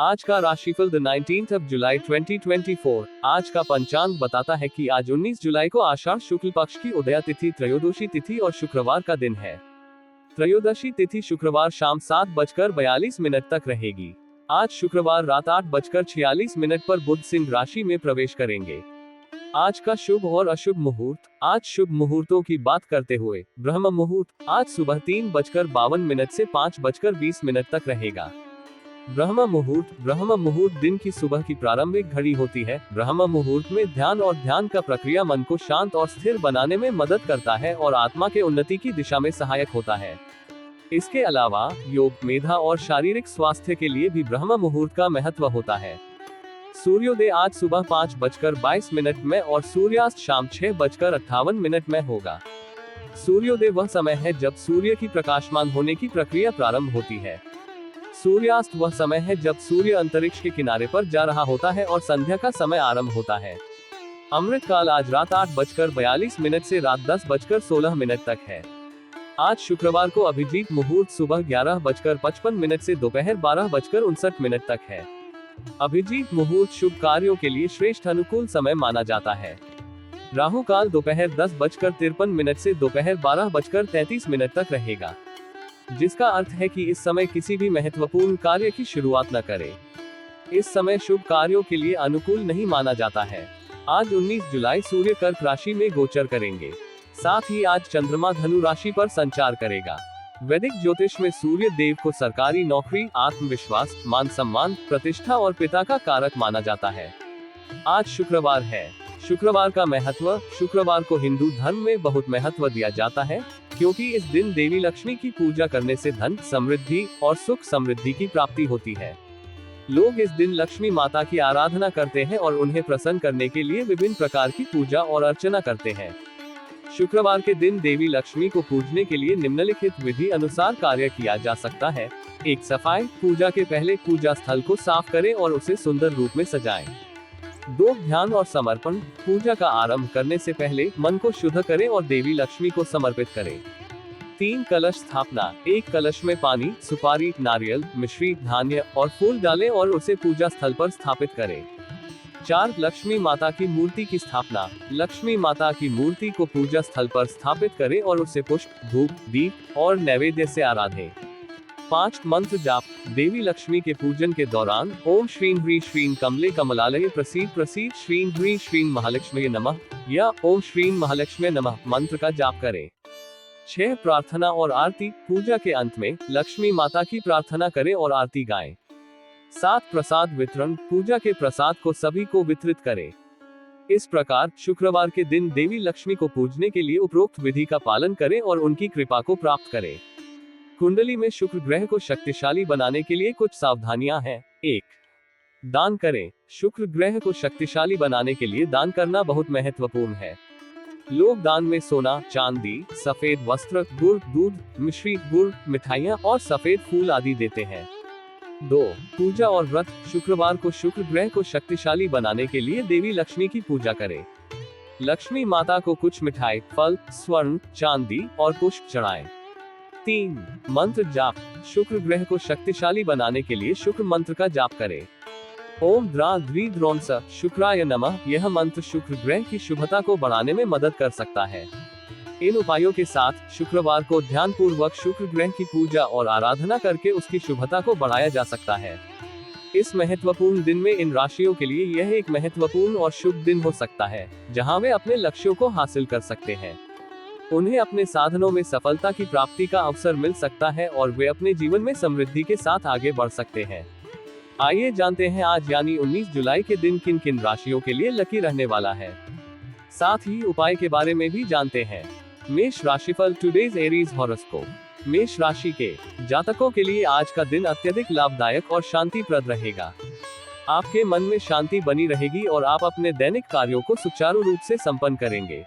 आज का राशिफल 19 जुलाई 2024। आज का पंचांग बताता है कि आज 19 जुलाई को आषाढ़ शुक्ल पक्ष की उदया तिथि, त्रयोदशी तिथि और शुक्रवार का दिन है। त्रयोदशी तिथि शुक्रवार शाम 7:42 तक रहेगी। आज शुक्रवार रात 8:46 पर बुध सिंह राशि में प्रवेश करेंगे। आज का शुभ और अशुभ मुहूर्त। आज शुभ मुहूर्तों की बात करते हुए ब्रह्म मुहूर्त आज सुबह 3:52 से 5:20 तक रहेगा। ब्रह्म मुहूर्त दिन की सुबह की प्रारंभिक घड़ी होती है। ब्रह्म मुहूर्त में ध्यान और ध्यान का प्रक्रिया मन को शांत और स्थिर बनाने में मदद करता है और आत्मा के उन्नति की दिशा में सहायक होता है। इसके अलावा योग, मेधा और शारीरिक स्वास्थ्य के लिए भी ब्रह्म मुहूर्त का महत्व होता है। सूर्योदय आज सुबह 5:22 में और सूर्यास्त शाम 6:58 में होगा। सूर्योदय वह समय है जब सूर्य की प्रकाशमान होने की प्रक्रिया प्रारंभ होती है। सूर्यास्त वह समय है जब सूर्य अंतरिक्ष के किनारे पर जा रहा होता है और संध्या का समय आरंभ होता है। अमृत काल आज रात 8:42 से रात 10:16 तक है। आज शुक्रवार को अभिजीत मुहूर्त सुबह 11:55 से दोपहर 12:59 तक है। अभिजीत मुहूर्त शुभ कार्यों के लिए श्रेष्ठ अनुकूल समय माना जाता है। राहु काल दोपहर 10:53 से दोपहर 12:33 तक रहेगा, जिसका अर्थ है कि इस समय किसी भी महत्वपूर्ण कार्य की शुरुआत न करें। इस समय शुभ कार्यों के लिए अनुकूल नहीं माना जाता है। आज 19 जुलाई सूर्य कर्क राशि में गोचर करेंगे। साथ ही आज चंद्रमा धनु राशि पर संचार करेगा। वैदिक ज्योतिष में सूर्य देव को सरकारी नौकरी, आत्मविश्वास, मान सम्मान, प्रतिष्ठा और पिता का कारक माना जाता है। आज शुक्रवार है। शुक्रवार का महत्व। शुक्रवार को हिंदू धर्म में बहुत महत्व दिया जाता है, क्योंकि इस दिन देवी लक्ष्मी की पूजा करने से धन, समृद्धि और सुख समृद्धि की प्राप्ति होती है। लोग इस दिन लक्ष्मी माता की आराधना करते हैं और उन्हें प्रसन्न करने के लिए विभिन्न प्रकार की पूजा और अर्चना करते हैं। शुक्रवार के दिन देवी लक्ष्मी को पूजने के लिए निम्नलिखित विधि अनुसार कार्य किया जा सकता है। 1. सफाई। पूजा के पहले पूजा स्थल को साफ करें और उसे सुंदर रूप में सजाएं। 2. ध्यान और समर्पण। पूजा का आरंभ करने से पहले मन को शुद्ध करें और देवी लक्ष्मी को समर्पित करें। 3. कलश स्थापना। एक कलश में पानी, सुपारी, नारियल, मिश्री, धान्य और फूल डालें और उसे पूजा स्थल पर स्थापित करें। 4. लक्ष्मी माता की मूर्ति की स्थापना। लक्ष्मी माता की मूर्ति को पूजा स्थल पर स्थापित करें और उसे पुष्प, धूप, दीप और नैवेद्य से आराधें। 5. मंत्र जाप। देवी लक्ष्मी के पूजन के दौरान ओम श्रीं ह्रीं श्रीं कमले कमलालये प्रसीद प्रसीद श्रीं ह्रीं श्रीं महालक्ष्मी नमः या ओम श्रीं महालक्ष्मी नमः मंत्र का जाप करें। 6. प्रार्थना और आरती। पूजा के अंत में लक्ष्मी माता की प्रार्थना करें और आरती गाएं। 7. प्रसाद वितरण। पूजा के प्रसाद को सभी को वितरित करें। इस प्रकार शुक्रवार के दिन देवी लक्ष्मी को पूजने के लिए उपरोक्त विधि का पालन करें और उनकी कृपा को प्राप्त करें। कुंडली में शुक्र ग्रह को शक्तिशाली बनाने के लिए कुछ सावधानियां हैं। 1. दान करें। शुक्र ग्रह को शक्तिशाली बनाने के लिए दान करना बहुत महत्वपूर्ण है। लोग दान में सोना, चांदी, सफेद वस्त्र, गुड़, दूध, मिश्री, गुड़, मिठाइयाँ और सफेद फूल आदि देते हैं। 2. पूजा और व्रत। शुक्रवार को शुक्र ग्रह को शक्तिशाली बनाने के लिए देवी लक्ष्मी की पूजा करें। लक्ष्मी माता को कुछ मिठाई, फल, स्वर्ण, चांदी और पुष्प चढ़ाएं। 3. मंत्र जाप। शुक्र ग्रह को शक्तिशाली बनाने के लिए शुक्र मंत्र का जाप करें। ओम द्रा द्री द्रोणस शुक्राय नमः। यह मंत्र शुक्र ग्रह की शुभता को बढ़ाने में मदद कर सकता है। इन उपायों के साथ शुक्रवार को ध्यान पूर्वक शुक्र ग्रह की पूजा और आराधना करके उसकी शुभता को बढ़ाया जा सकता है। इस महत्वपूर्ण दिन में इन राशियों के लिए यह एक महत्वपूर्ण और शुभ दिन हो सकता है, जहां वे अपने लक्ष्यों को हासिल कर सकते हैं। उन्हें अपने साधनों में सफलता की प्राप्ति का अवसर मिल सकता है और वे अपने जीवन में समृद्धि के साथ आगे बढ़ सकते हैं। आइए जानते हैं आज यानी 19 जुलाई के दिन किन किन राशियों के लिए लकी रहने वाला है। साथ ही उपाय के बारे में भी जानते हैं। मेष राशिफल। Today's Aries horoscope. मेष राशि के जातकों के लिए आज का दिन अत्यधिक लाभदायक और शांतिप्रद रहेगा। आपके मन में शांति बनी रहेगी और आप अपने दैनिक कार्यों को सुचारू रूप से संपन्न करेंगे।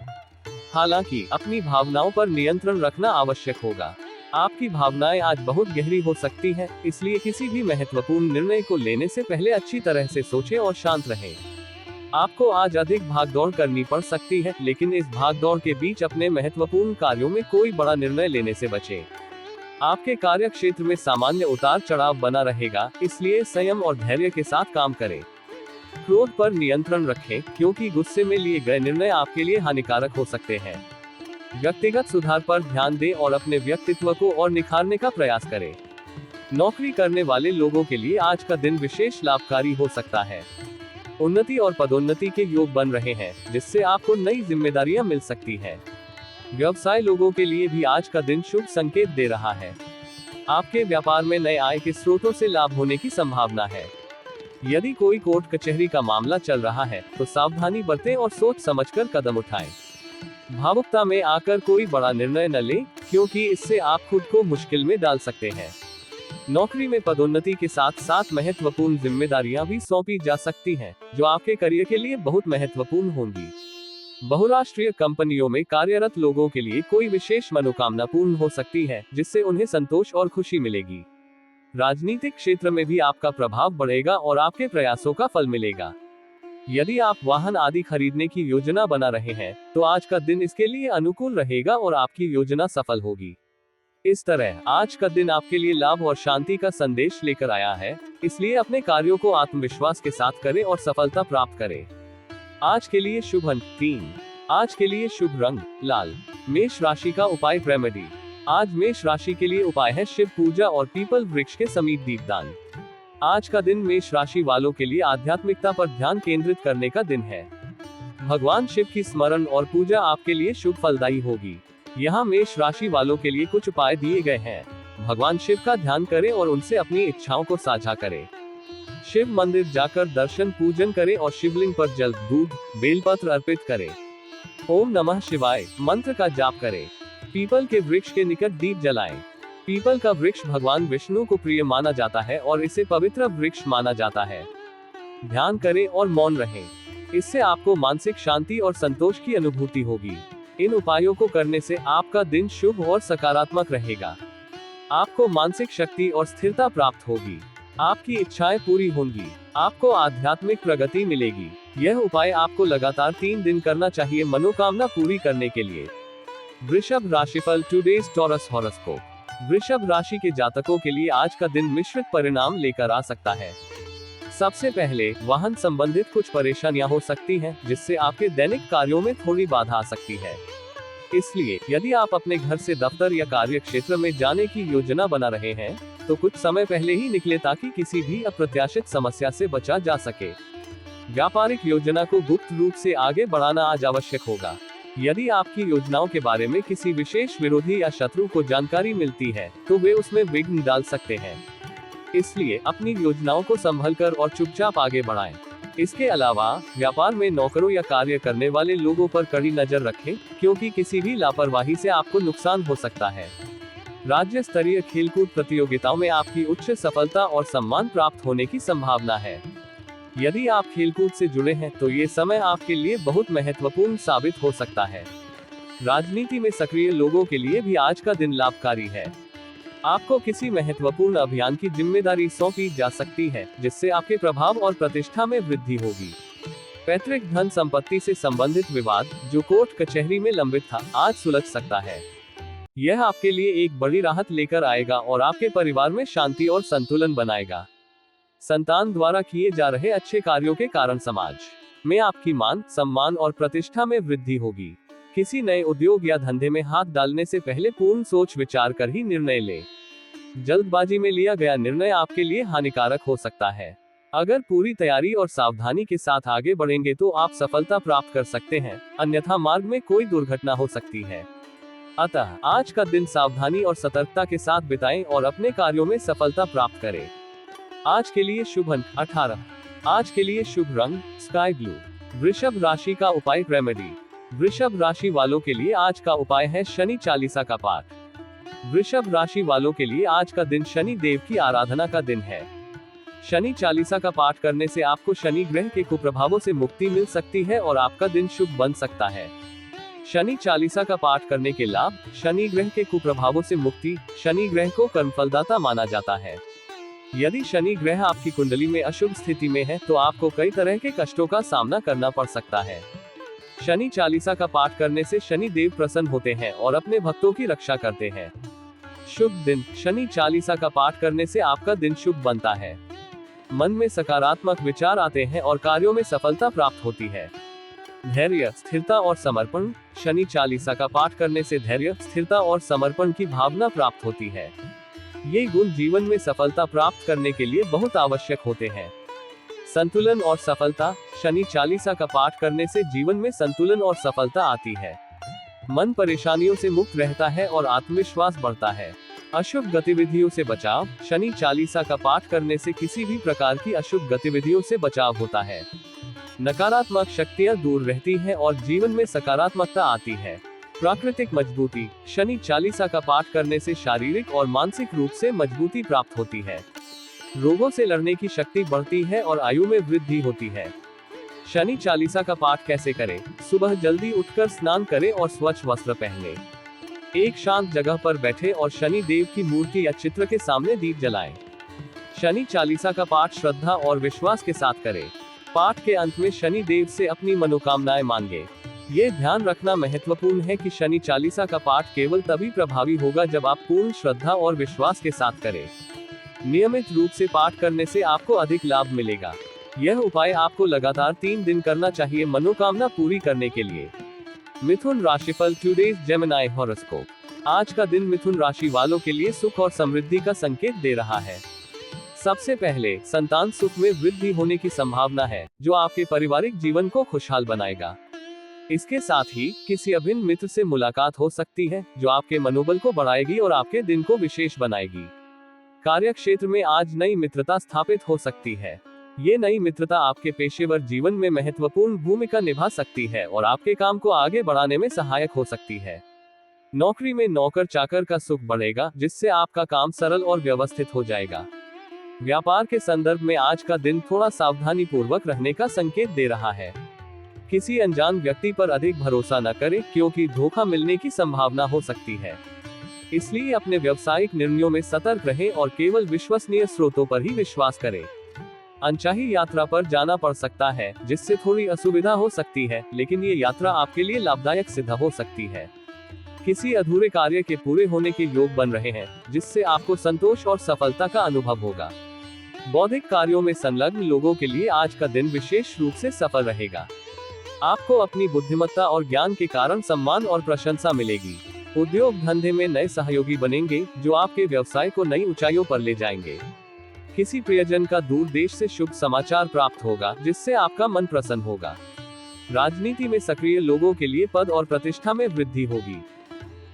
हालांकि अपनी भावनाओं पर नियंत्रण रखना आवश्यक होगा। आपकी भावनाएं आज बहुत गहरी हो सकती हैं, इसलिए किसी भी महत्वपूर्ण निर्णय को लेने से पहले अच्छी तरह से सोचें और शांत रहें। आपको आज अधिक भागदौड़ करनी पड़ सकती है, लेकिन इस भागदौड़ के बीच अपने महत्वपूर्ण कार्यों में कोई बड़ा निर्णय लेने से बचें। आपके कार्य क्षेत्र में सामान्य उतार चढ़ाव बना रहेगा, इसलिए संयम और धैर्य के साथ काम करें। क्रोध पर नियंत्रण रखें, क्योंकि गुस्से में लिए गए निर्णय आपके लिए हानिकारक हो सकते हैं। व्यक्तिगत सुधार पर ध्यान दें और अपने व्यक्तित्व को और निखारने का प्रयास करें। नौकरी करने वाले लोगों के लिए आज का दिन विशेष लाभकारी हो सकता है। उन्नति और पदोन्नति के योग बन रहे हैं, जिससे आपको नई जिम्मेदारियां मिल सकती हैं। व्यवसाय लोगों के लिए भी आज का दिन शुभ संकेत दे रहा है। आपके व्यापार में नए आय के स्रोतों से लाभ होने की संभावना है। यदि कोई कोर्ट कचहरी का मामला चल रहा है तो सावधानी बरतें और सोच समझकर कदम उठाएं। भावुकता में आकर कोई बड़ा निर्णय न लें, क्योंकि इससे आप खुद को मुश्किल में डाल सकते हैं। नौकरी में पदोन्नति के साथ साथ महत्वपूर्ण जिम्मेदारियां भी सौंपी जा सकती हैं, जो आपके करियर के लिए बहुत महत्वपूर्ण होंगी। बहुराष्ट्रीय कंपनियों में कार्यरत लोगों के लिए कोई विशेष मनोकामना पूर्ण हो सकती है, जिससे उन्हें संतोष और खुशी मिलेगी। राजनीतिक क्षेत्र में भी आपका प्रभाव बढ़ेगा और आपके प्रयासों का फल मिलेगा। यदि आप वाहन आदि खरीदने की योजना बना रहे हैं, तो आज का दिन इसके लिए अनुकूल रहेगा और आपकी योजना सफल होगी। इस तरह आज का दिन आपके लिए लाभ और शांति का संदेश लेकर आया है, इसलिए अपने कार्यों को आत्मविश्वास के साथ करें और सफलता प्राप्त करें। आज के लिए शुभ अंक 3। आज के लिए शुभ रंग लाल। मेष राशि का उपाय रेमेडी। आज मेष राशि के लिए उपाय है शिव पूजा और पीपल वृक्ष के समीप दीपदान। आज का दिन मेष राशि वालों के लिए आध्यात्मिकता पर ध्यान केंद्रित करने का दिन है। भगवान शिव की स्मरण और पूजा आपके लिए शुभ फलदायी होगी। यहाँ मेष राशि वालों के लिए कुछ उपाय दिए गए हैं। भगवान शिव का ध्यान करें और उनसे अपनी इच्छाओं को साझा करें। शिव मंदिर जाकर दर्शन पूजन करें और शिवलिंग पर जल, दूध, बेलपत्र अर्पित करें। ओम नमः शिवाय मंत्र का जाप करें। पीपल के वृक्ष के निकट दीप जलाएं। पीपल का वृक्ष भगवान विष्णु को प्रिय माना जाता है और इसे पवित्र वृक्ष माना जाता है। ध्यान करें और मौन रहें। इससे आपको मानसिक शांति और संतोष की अनुभूति होगी। इन उपायों को करने से आपका दिन शुभ और सकारात्मक रहेगा। आपको मानसिक शक्ति और स्थिरता प्राप्त होगी। आपकी इच्छाएं पूरी होंगी। आपको आध्यात्मिक प्रगति मिलेगी। यह उपाय आपको लगातार 3 दिन करना चाहिए मनोकामना पूरी करने के लिए। वृषभ राशिफल टुडेज टॉरस हॉरोस्कोप। वृषभ राशि के जातकों के लिए आज का दिन मिश्रित परिणाम लेकर आ सकता है। सबसे पहले वाहन संबंधित कुछ परेशानियां हो सकती हैं, जिससे आपके दैनिक कार्यों में थोड़ी बाधा आ सकती है। इसलिए यदि आप अपने घर से दफ्तर या कार्य क्षेत्र में जाने की योजना बना रहे हैं, तो कुछ समय पहले ही निकले ताकि किसी भी अप्रत्याशित समस्या से बचा जा सके। व्यापारिक योजना को गुप्त रूप से आगे बढ़ाना आज आवश्यक होगा। यदि आपकी योजनाओं के बारे में किसी विशेष विरोधी या शत्रु को जानकारी मिलती है, तो वे उसमें विघ्न डाल सकते हैं। इसलिए अपनी योजनाओं को संभलकर और चुपचाप आगे बढ़ाएं। इसके अलावा व्यापार में नौकरों या कार्य करने वाले लोगों पर कड़ी नजर रखें, क्योंकि किसी भी लापरवाही से आपको नुकसान हो सकता है। राज्य स्तरीय खेलकूद प्रतियोगिताओं में आपकी उच्च सफलता और सम्मान प्राप्त होने की संभावना है। यदि आप खेलकूद से जुड़े हैं तो ये समय आपके लिए बहुत महत्वपूर्ण साबित हो सकता है। राजनीति में सक्रिय लोगों के लिए भी आज का दिन लाभकारी है। आपको किसी महत्वपूर्ण अभियान की जिम्मेदारी सौंपी जा सकती है, जिससे आपके प्रभाव और प्रतिष्ठा में वृद्धि होगी। पैतृक धन संपत्ति से संबंधित विवाद, जो कोर्ट कचहरी में लंबित था, आज सुलझ सकता है। यह आपके लिए एक बड़ी राहत लेकर आएगा और आपके परिवार में शांति और संतुलन बनाएगा। संतान द्वारा किए जा रहे अच्छे कार्यों के कारण समाज में आपकी मान, सम्मान और प्रतिष्ठा में वृद्धि होगी। किसी नए उद्योग या धंधे में हाथ डालने से पहले पूर्ण सोच विचार कर ही निर्णय लें। जल्दबाजी में लिया गया निर्णय आपके लिए हानिकारक हो सकता है। अगर पूरी तैयारी और सावधानी के साथ आगे बढ़ेंगे तो आप सफलता प्राप्त कर सकते हैं, अन्यथा मार्ग में कोई दुर्घटना हो सकती है। अतः आज का दिन सावधानी और सतर्कता के साथ बिताएं और अपने कार्यों में सफलता प्राप्त करें। आज के लिए शुभ अंक 18। आज के लिए शुभ रंग स्काई ब्लू। वृषभ राशि का उपाय रेमेडी। वृषभ राशि वालों के लिए आज का उपाय है शनि चालीसा का पाठ। वृषभ राशि वालों के लिए आज का दिन शनि देव की आराधना का दिन है। शनि चालीसा का पाठ करने से आपको शनि ग्रह के कुप्रभावों से मुक्ति मिल सकती है और आपका दिन शुभ बन सकता है। शनि चालीसा का पाठ करने के लाभ: शनि ग्रह के कुप्रभावों से मुक्ति। शनि ग्रह को कर्मफलदाता माना जाता है। यदि शनि ग्रह आपकी कुंडली में अशुभ स्थिति में है तो आपको कई तरह के कष्टों का सामना करना पड़ सकता है। शनि चालीसा का पाठ करने से शनि देव प्रसन्न होते हैं और अपने भक्तों की रक्षा करते हैं। शुभ दिन, शनि चालीसा का पाठ करने से आपका दिन शुभ बनता है। मन में सकारात्मक विचार आते हैं और कार्यों में सफलता प्राप्त होती है। धैर्य, स्थिरता और समर्पण, शनि चालीसा का पाठ करने से धैर्य, स्थिरता और समर्पण की भावना प्राप्त होती है। ये गुण जीवन में सफलता प्राप्त करने के लिए बहुत आवश्यक होते हैं। संतुलन और सफलता, शनि चालीसा का पाठ करने से जीवन में संतुलन और सफलता आती है। मन परेशानियों से मुक्त रहता है और आत्मविश्वास बढ़ता है। अशुभ गतिविधियों से बचाव, शनि चालीसा का पाठ करने से किसी भी प्रकार की अशुभ गतिविधियों से बचाव होता है। नकारात्मक शक्तियां दूर रहती हैं और जीवन में सकारात्मकता आती है। प्राकृतिक मजबूती, शनि चालीसा का पाठ करने से शारीरिक और मानसिक रूप से मजबूती प्राप्त होती है। रोगों से लड़ने की शक्ति बढ़ती है और आयु में वृद्धि होती है। शनि चालीसा का पाठ कैसे करें? सुबह जल्दी उठकर स्नान करें और स्वच्छ वस्त्र पहने। एक शांत जगह पर बैठे और शनि देव की मूर्ति या चित्र के सामने दीप जलाएं। शनि चालीसा का पाठ श्रद्धा और विश्वास के साथ करें। पाठ के अंत में शनि देव से अपनी मनोकामनाएं मांगे। ये ध्यान रखना महत्वपूर्ण है कि शनि चालीसा का पाठ केवल तभी प्रभावी होगा जब आप पूर्ण श्रद्धा और विश्वास के साथ करें। नियमित रूप से पाठ करने से आपको अधिक लाभ मिलेगा। यह उपाय आपको लगातार 3 दिन करना चाहिए मनोकामना पूरी करने के लिए। मिथुन राशिफल, टुडेज जेमिनी हॉरोस्कोप। आज का दिन मिथुन राशि वालों के लिए सुख और समृद्धि का संकेत दे रहा है। सबसे पहले, संतान सुख में वृद्धि होने की संभावना है, जो आपके पारिवारिक जीवन को खुशहाल बनाएगा। इसके साथ ही किसी अभिन्न मित्र से मुलाकात हो सकती है, जो आपके मनोबल को बढ़ाएगी और आपके दिन को विशेष बनाएगी। कार्य क्षेत्र में आज नई मित्रता स्थापित हो सकती है। ये नई मित्रता आपके पेशेवर जीवन में महत्वपूर्ण भूमिका निभा सकती है और आपके काम को आगे बढ़ाने में सहायक हो सकती है। नौकरी में नौकर चाकर का सुख बढ़ेगा, जिससे आपका काम सरल और व्यवस्थित हो जाएगा। व्यापार के संदर्भ में आज का दिन थोड़ा सावधानी पूर्वक रहने का संकेत दे रहा है। किसी अनजान व्यक्ति पर अधिक भरोसा न करें, क्योंकि धोखा मिलने की संभावना हो सकती है। इसलिए अपने व्यावसायिक निर्णयों में सतर्क रहें और केवल विश्वसनीय स्रोतों पर ही विश्वास करें। अनचाही यात्रा पर जाना पड़ सकता है, जिससे थोड़ी असुविधा हो सकती है, लेकिन ये यात्रा आपके लिए लाभदायक सिद्ध हो सकती है। किसी अधूरे कार्य के पूरे होने के योग बन रहे हैं, जिससे आपको संतोष और सफलता का अनुभव होगा। बौद्धिक कार्यों में संलग्न लोगों के लिए आज का दिन विशेष रूप से सफल रहेगा। आपको अपनी बुद्धिमत्ता और ज्ञान के कारण सम्मान और प्रशंसा मिलेगी। उद्योग धंधे में नए सहयोगी बनेंगे, जो आपके व्यवसाय को नई ऊंचाइयों पर ले जाएंगे। किसी प्रियजन का दूर देश से शुभ समाचार प्राप्त होगा, जिससे आपका मन प्रसन्न होगा। राजनीति में सक्रिय लोगों के लिए पद और प्रतिष्ठा में वृद्धि होगी।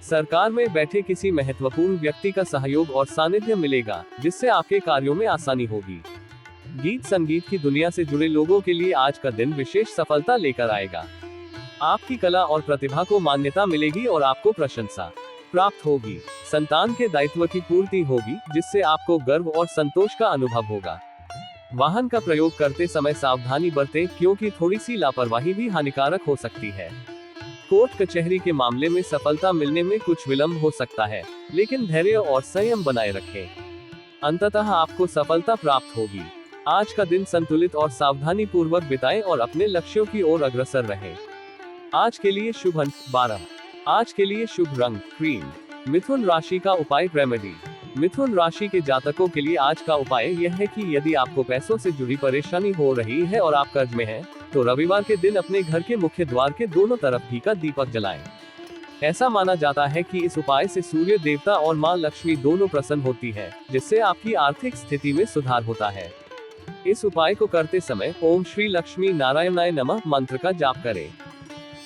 सरकार में बैठे किसी महत्वपूर्ण व्यक्ति का सहयोग और सानिध्य मिलेगा, जिससे आपके कार्यों में आसानी होगी। गीत संगीत की दुनिया से जुड़े लोगों के लिए आज का दिन विशेष सफलता लेकर आएगा। आपकी कला और प्रतिभा को मान्यता मिलेगी और आपको प्रशंसा प्राप्त होगी। संतान के दायित्व की पूर्ति होगी, जिससे आपको गर्व और संतोष का अनुभव होगा। वाहन का प्रयोग करते समय सावधानी बरतें, क्योंकि थोड़ी सी लापरवाही भी हानिकारक हो सकती है। कोर्ट कचहरी के मामले में सफलता मिलने में कुछ विलंब हो सकता है, लेकिन धैर्य और संयम बनाए रखें। अंततः आपको सफलता प्राप्त होगी। आज का दिन संतुलित और सावधानी पूर्वक बिताएं और अपने लक्ष्यों की ओर अग्रसर रहें। आज के लिए शुभ अंक 12। आज के लिए शुभ रंग क्रीम। मिथुन राशि का उपाय रेमेडी। मिथुन राशि के जातकों के लिए आज का उपाय यह है कि यदि आपको पैसों से जुड़ी परेशानी हो रही है और आप कर्ज में हैं, तो रविवार के दिन अपने घर के मुख्य द्वार के दोनों तरफ घी का दीपक जलाएं। ऐसा माना जाता है कि इस उपाय से सूर्य देवता और मां लक्ष्मी दोनों प्रसन्न होती है, जिससे आपकी आर्थिक स्थिति में सुधार होता है। इस उपाय को करते समय ओम श्री लक्ष्मी नारायणाय नमः मंत्र का जाप करें।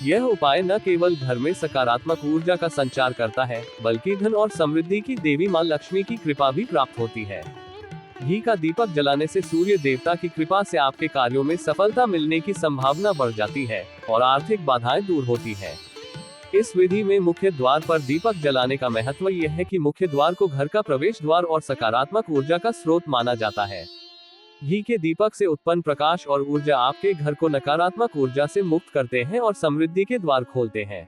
यह उपाय न केवल घर में सकारात्मक ऊर्जा का संचार करता है, बल्कि धन और समृद्धि की देवी मां लक्ष्मी की कृपा भी प्राप्त होती है। घी का दीपक जलाने से सूर्य देवता की कृपा से आपके कार्यों में सफलता मिलने की संभावना बढ़ जाती है और आर्थिक बाधाएं दूर होती है। इस विधि में मुख्य द्वार पर दीपक जलाने का महत्व यह है कि मुख्य द्वार को घर का प्रवेश द्वार और सकारात्मक ऊर्जा का स्रोत माना जाता है। घी के दीपक से उत्पन्न प्रकाश और ऊर्जा आपके घर को नकारात्मक ऊर्जा से मुक्त करते हैं और समृद्धि के द्वार खोलते हैं।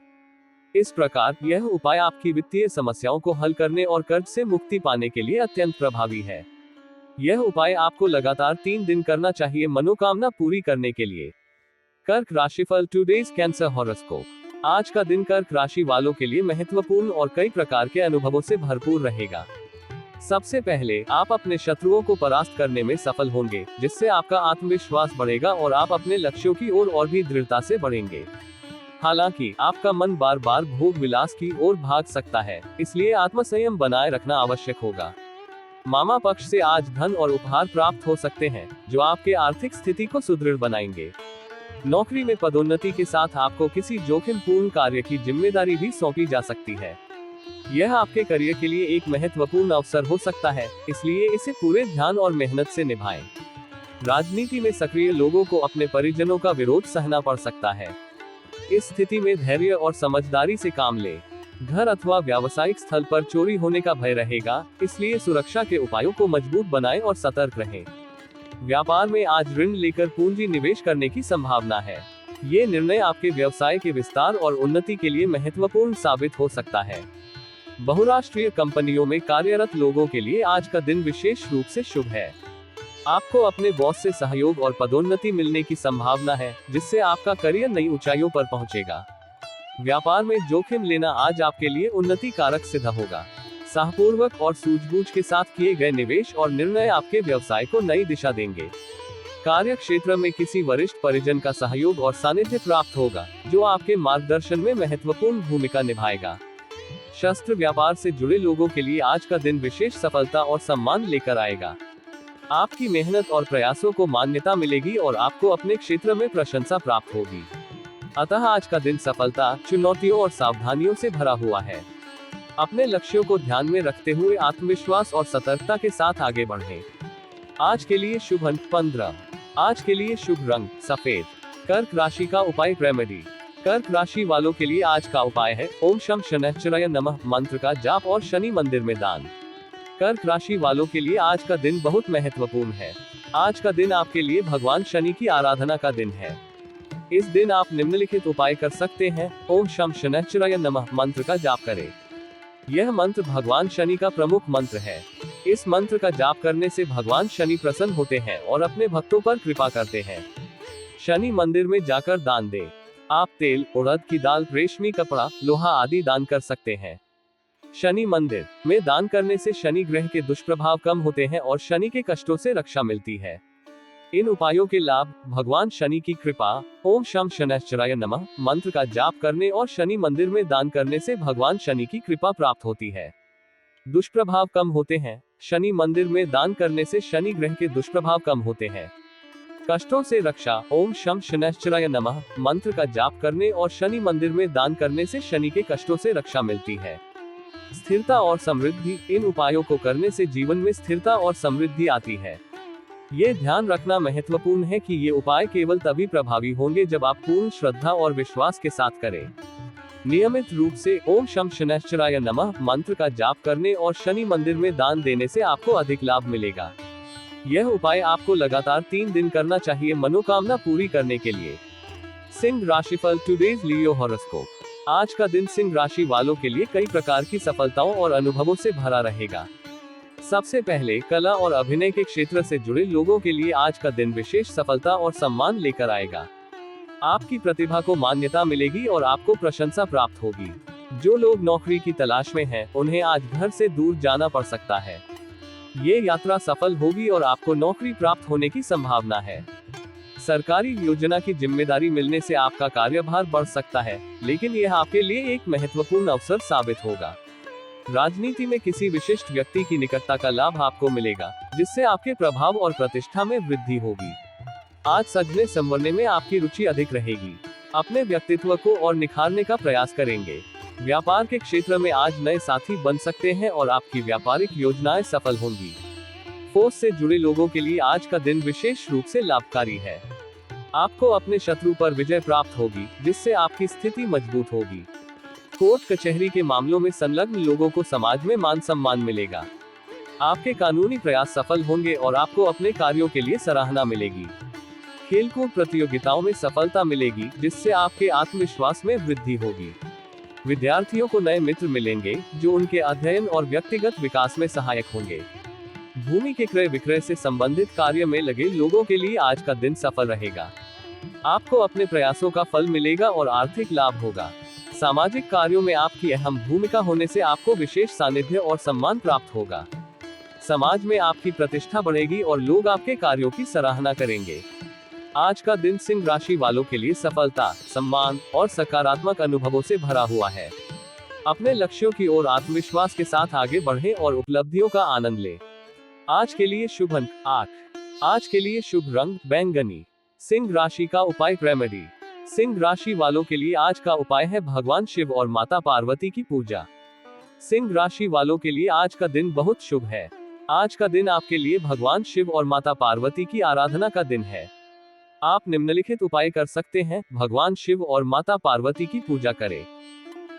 इस प्रकार यह उपाय आपकी वित्तीय समस्याओं को हल करने और कर्ज से मुक्ति पाने के लिए अत्यंत प्रभावी है। यह उपाय आपको लगातार 3 दिन करना चाहिए मनोकामना पूरी करने के लिए। कर्क राशिफल, टुडेज कैंसर हॉरोस्कोप। आज का दिन कर्क राशि वालों के लिए महत्वपूर्ण और कई प्रकार के अनुभवों से भरपूर रहेगा। सबसे पहले आप अपने शत्रुओं को परास्त करने में सफल होंगे, जिससे आपका आत्मविश्वास बढ़ेगा और आप अपने लक्ष्यों की ओर और भी दृढ़ता से बढ़ेंगे। हालांकि आपका मन बार बार भोग विलास की ओर भाग सकता है, इसलिए आत्मसंयम बनाए रखना आवश्यक होगा। मामा पक्ष से आज धन और उपहार प्राप्त हो सकते हैं, जो आपके आर्थिक स्थिति को सुदृढ़ बनाएंगे। नौकरी में पदोन्नति के साथ आपको किसी जोखिमपूर्ण कार्य की जिम्मेदारी भी सौंपी जा सकती है। यह आपके करियर के लिए एक महत्वपूर्ण अवसर हो सकता है, इसलिए इसे पूरे ध्यान और मेहनत से निभाएं। राजनीति में सक्रिय लोगों को अपने परिजनों का विरोध सहना पड़ सकता है। इस स्थिति में धैर्य और समझदारी से काम लें। घर अथवा व्यावसायिक स्थल पर चोरी होने का भय रहेगा, इसलिए सुरक्षा के उपायों को मजबूत बनाएं और सतर्क रहें। व्यापार में आज ऋण लेकर पूंजी निवेश करने की संभावना है। ये निर्णय आपके व्यवसाय के विस्तार और उन्नति के लिए महत्वपूर्ण साबित हो सकता है। बहुराष्ट्रीय कंपनियों में कार्यरत लोगों के लिए आज का दिन विशेष रूप से शुभ है। आपको अपने बॉस से सहयोग और पदोन्नति मिलने की संभावना है, जिससे आपका करियर नई ऊंचाइयों पर पहुंचेगा। व्यापार में जोखिम लेना आज आपके लिए उन्नति कारक सिद्ध होगा। साहपूर्वक और सूझबूझ के साथ किए गए निवेश और निर्णय आपके व्यवसाय को नई दिशा देंगे। कार्य क्षेत्र में किसी वरिष्ठ परिजन का सहयोग और सानिध्य प्राप्त होगा, जो आपके मार्गदर्शन में महत्वपूर्ण भूमिका निभाएगा। शस्त्र व्यापार से जुड़े लोगों के लिए आज का दिन विशेष सफलता और सम्मान लेकर आएगा। आपकी मेहनत और प्रयासों को मान्यता मिलेगी और आपको अपने क्षेत्र में प्रशंसा प्राप्त होगी। अतः आज का दिन सफलता, चुनौतियों और सावधानियों से भरा हुआ है। अपने लक्ष्यों को ध्यान में रखते हुए आत्मविश्वास और सतर्कता के साथ आगे बढ़ें। आज के लिए शुभ अंक 15। आज के लिए शुभ रंग सफेद। कर्क राशि का उपाय रेमेडी। कर्क राशि वालों के लिए आज का उपाय है ओम शम शनैश्चराय नमः मंत्र का जाप और शनि मंदिर में दान। कर्क राशि वालों के लिए आज का दिन बहुत महत्वपूर्ण है। आज का दिन आपके लिए भगवान शनि की आराधना का दिन है। इस दिन आप निम्नलिखित उपाय कर सकते हैं। ओम शम शनैश्चराय नमः मंत्र का जाप करें। यह मंत्र भगवान शनि का प्रमुख मंत्र है। इस मंत्र का जाप करने से भगवान शनि प्रसन्न होते हैं और अपने भक्तों पर कृपा करते हैं। शनि मंदिर में जाकर दान दें। आप तेल, उड़द की दाल, रेशमी कपड़ा, लोहा आदि दान कर सकते हैं। शनि मंदिर में दान करने से शनि ग्रह के दुष्प्रभाव कम होते हैं और शनि के कष्टों से रक्षा मिलती है। इन उपायों के लाभ भगवान शनि की कृपा, ओम शम शनैश्चराय नमः मंत्र का जाप करने और शनि मंदिर में दान करने से भगवान शनि की कृपा प्राप्त होती है। दुष्प्रभाव कम होते हैं। शनि मंदिर में दान करने से शनि ग्रह के दुष्प्रभाव कम होते हैं। कष्टों से रक्षा, ओम शम शनैश्चराय नमः मंत्र का जाप करने और शनि मंदिर में दान करने से शनि के कष्टों से रक्षा मिलती है। स्थिरता और समृद्धि, इन उपायों को करने से जीवन में स्थिरता और समृद्धि आती है। ये ध्यान रखना महत्वपूर्ण है कि ये उपाय केवल तभी प्रभावी होंगे जब आप पूर्ण श्रद्धा और विश्वास के साथ करें। नियमित रूप से ओम शम शनैश्चराय नमः मंत्र का जाप करने और शनि मंदिर में दान देने से आपको अधिक लाभ मिलेगा। यह उपाय आपको लगातार 3 दिन करना चाहिए मनोकामना पूरी करने के लिए। सिंह राशिफल टुडेज लियो हॉरोस्कोप। आज का दिन सिंह राशि वालों के लिए कई प्रकार की सफलताओं और अनुभवों से भरा रहेगा। सबसे पहले कला और अभिनय के क्षेत्र से जुड़े लोगों के लिए आज का दिन विशेष सफलता और सम्मान लेकर आएगा। आपकी प्रतिभा को मान्यता मिलेगी और आपको प्रशंसा प्राप्त होगी। जो लोग नौकरी की तलाश में हैं, उन्हें आज घर से दूर जाना पड़ सकता है। ये यात्रा सफल होगी और आपको नौकरी प्राप्त होने की संभावना है। सरकारी योजना की जिम्मेदारी मिलने से आपका कार्यभार बढ़ सकता है, लेकिन यह आपके लिए एक महत्वपूर्ण अवसर साबित होगा। राजनीति में किसी विशिष्ट व्यक्ति की निकटता का लाभ आपको मिलेगा, जिससे आपके प्रभाव और प्रतिष्ठा में वृद्धि होगी। आज सजने संवरने में आपकी रुचि अधिक रहेगी। अपने व्यक्तित्व को और निखारने का प्रयास करेंगे। व्यापार के क्षेत्र में आज नए साथी बन सकते हैं और आपकी व्यापारिक योजनाएं सफल होंगी। फौज से जुड़े लोगों के लिए आज का दिन विशेष रूप से लाभकारी है। आपको अपने शत्रु पर विजय प्राप्त होगी, जिससे आपकी स्थिति मजबूत होगी। कोर्ट कचहरी के मामलों में संलग्न लोगों को समाज में मान सम्मान मिलेगा। आपके कानूनी प्रयास सफल होंगे और आपको अपने कार्यों के लिए सराहना मिलेगी। खेलकूद प्रतियोगिताओं में सफलता मिलेगी, जिससे आपके आत्मविश्वास में वृद्धि होगी। विद्यार्थियों को नए मित्र मिलेंगे, जो उनके अध्ययन और व्यक्तिगत विकास में सहायक होंगे। भूमि के क्रय विक्रय से संबंधित कार्य में लगे लोगों के लिए आज का दिन सफल रहेगा। आपको अपने प्रयासों का फल मिलेगा और आर्थिक लाभ होगा। सामाजिक कार्यों में आपकी अहम भूमिका होने से आपको विशेष सानिध्य और सम्मान प्राप्त होगा। समाज में आपकी प्रतिष्ठा बढ़ेगी और लोग आपके कार्यों की सराहना करेंगे। आज का दिन सिंह राशि वालों के लिए सफलता, सम्मान और सकारात्मक अनुभवों से भरा हुआ है। अपने लक्ष्यों की ओर आत्मविश्वास के साथ आगे बढ़ें और उपलब्धियों का आनंद लें। आज के लिए शुभ अंक 8। आज के लिए शुभ रंग बैंगनी। सिंह राशि का उपाय रेमेडी। सिंह राशि वालों के लिए आज का उपाय है भगवान शिव और माता पार्वती की पूजा। सिंह राशि वालों के लिए आज का दिन बहुत शुभ है। आज का दिन आपके लिए भगवान शिव और माता पार्वती की आराधना का दिन है। आप निम्नलिखित उपाय कर सकते हैं। भगवान शिव और माता पार्वती की पूजा करें।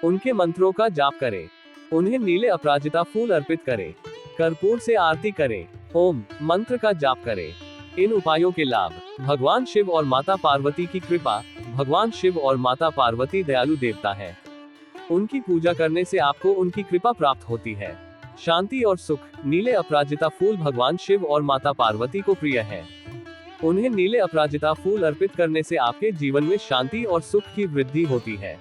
उनके मंत्रों का जाप करें। उन्हें नीले अपराजिता फूल अर्पित करें। कर्पूर से आरती करें। ओम मंत्र का जाप करें। इन उपायों के लाभ। भगवान शिव और माता पार्वती की कृपा। भगवान शिव और माता पार्वती दयालु देवता है। उनकी पूजा करने से आपको उनकी कृपा प्राप्त होती है। शांति और सुख। नीले अपराजिता फूल भगवान शिव और माता पार्वती को प्रिय है। उन्हें नीले अपराजिता फूल अर्पित करने से आपके जीवन में शांति और सुख की वृद्धि होती है।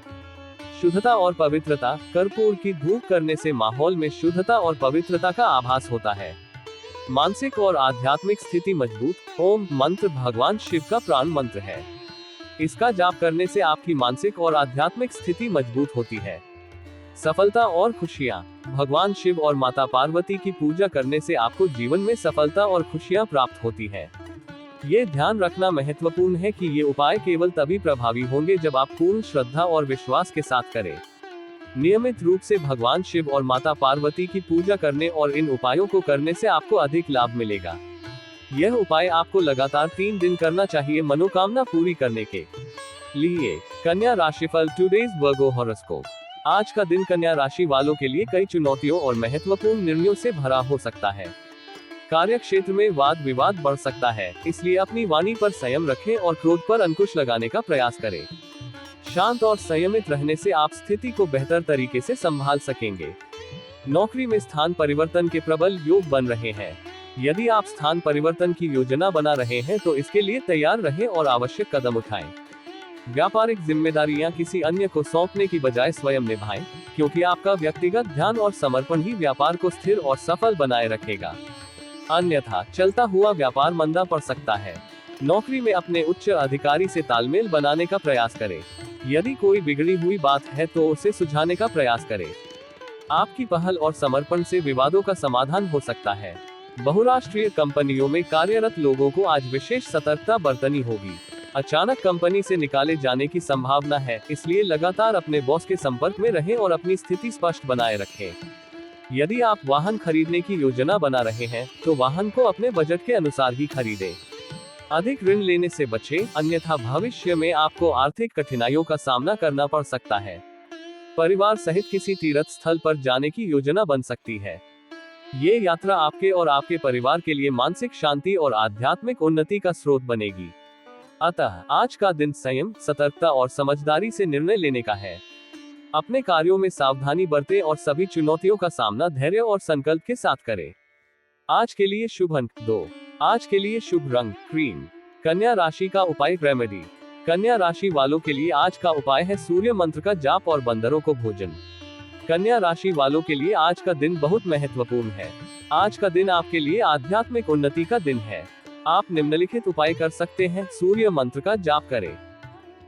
शुद्धता और पवित्रता। कर्पूर की धूप करने से माहौल में शुद्धता और पवित्रता का आभास होता है। मानसिक और आध्यात्मिक स्थिति मजबूत। ओम मंत्र भगवान शिव का प्राण मंत्र है। इसका जाप करने से आपकी मानसिक और आध्यात्मिक स्थिति मजबूत होती है। सफलता और खुशियाँ। भगवान शिव और माता पार्वती की पूजा करने से आपको जीवन में सफलता और खुशियाँ प्राप्त होती है। ये ध्यान रखना महत्वपूर्ण है कि ये उपाय केवल तभी प्रभावी होंगे जब आप पूर्ण श्रद्धा और विश्वास के साथ करें। नियमित रूप से भगवान शिव और माता पार्वती की पूजा करने और इन उपायों को करने से आपको अधिक लाभ मिलेगा। यह उपाय आपको लगातार 3 दिन करना चाहिए मनोकामना पूरी करने के लिए। कन्या राशिफल टुडेज वर्गो हॉरोस्कोप। आज का दिन कन्या राशि वालों के लिए कई चुनौतियों और महत्वपूर्ण निर्णयों से भरा हो सकता है। कार्य क्षेत्र में वाद विवाद बढ़ सकता है, इसलिए अपनी वाणी पर संयम रखें और क्रोध पर अंकुश लगाने का प्रयास करें। शांत और संयमित रहने से आप स्थिति को बेहतर तरीके से संभाल सकेंगे। नौकरी में स्थान परिवर्तन के प्रबल योग बन रहे हैं। यदि आप स्थान परिवर्तन की योजना बना रहे हैं तो इसके लिए तैयार रहें और आवश्यक कदम उठाएं। व्यापारिक जिम्मेदारियां किसी अन्य को सौंपने की बजाय स्वयं निभाएं, क्योंकि आपका व्यक्तिगत ध्यान और समर्पण ही व्यापार को स्थिर और सफल बनाए रखेगा। अन्यथा चलता हुआ व्यापार मंदा पड़ सकता है। नौकरी में अपने उच्च अधिकारी से तालमेल बनाने का प्रयास करें। यदि कोई बिगड़ी हुई बात है तो उसे सुलझाने का प्रयास करें। आपकी पहल और समर्पण से विवादों का समाधान हो सकता है। बहुराष्ट्रीय कंपनियों में कार्यरत लोगों को आज विशेष सतर्कता बरतनी होगी। अचानक कंपनी से निकाले जाने की संभावना है, इसलिए लगातार अपने बॉस के संपर्क में रहें और अपनी स्थिति स्पष्ट बनाए रखें। यदि आप वाहन खरीदने की योजना बना रहे हैं तो वाहन को अपने बजट के अनुसार ही खरीदें। अधिक ऋण लेने से बचें, अन्यथा भविष्य में आपको आर्थिक कठिनाइयों का सामना करना पड़ सकता है। परिवार सहित किसी तीर्थ स्थल पर जाने की योजना बन सकती है। ये यात्रा आपके और आपके परिवार के लिए मानसिक शांति और आध्यात्मिक उन्नति का स्रोत बनेगी। अतः आज का दिन संयम, सतर्कता और समझदारी से निर्णय लेने का है। अपने कार्यों में सावधानी बरतें और सभी चुनौतियों का सामना धैर्य और संकल्प के साथ करें। आज के लिए शुभ अंक 2। आज के लिए शुभ रंग क्रीम। कन्या राशि का उपाय रेमेडी। कन्या राशि वालों के लिए आज का उपाय है सूर्य मंत्र का जाप और बंदरों को भोजन। कन्या राशि वालों के लिए आज का दिन बहुत महत्वपूर्ण है। आज का दिन आपके लिए आध्यात्मिक उन्नति का दिन है। आप निम्नलिखित उपाय कर सकते हैं। सूर्य मंत्र का जाप करें।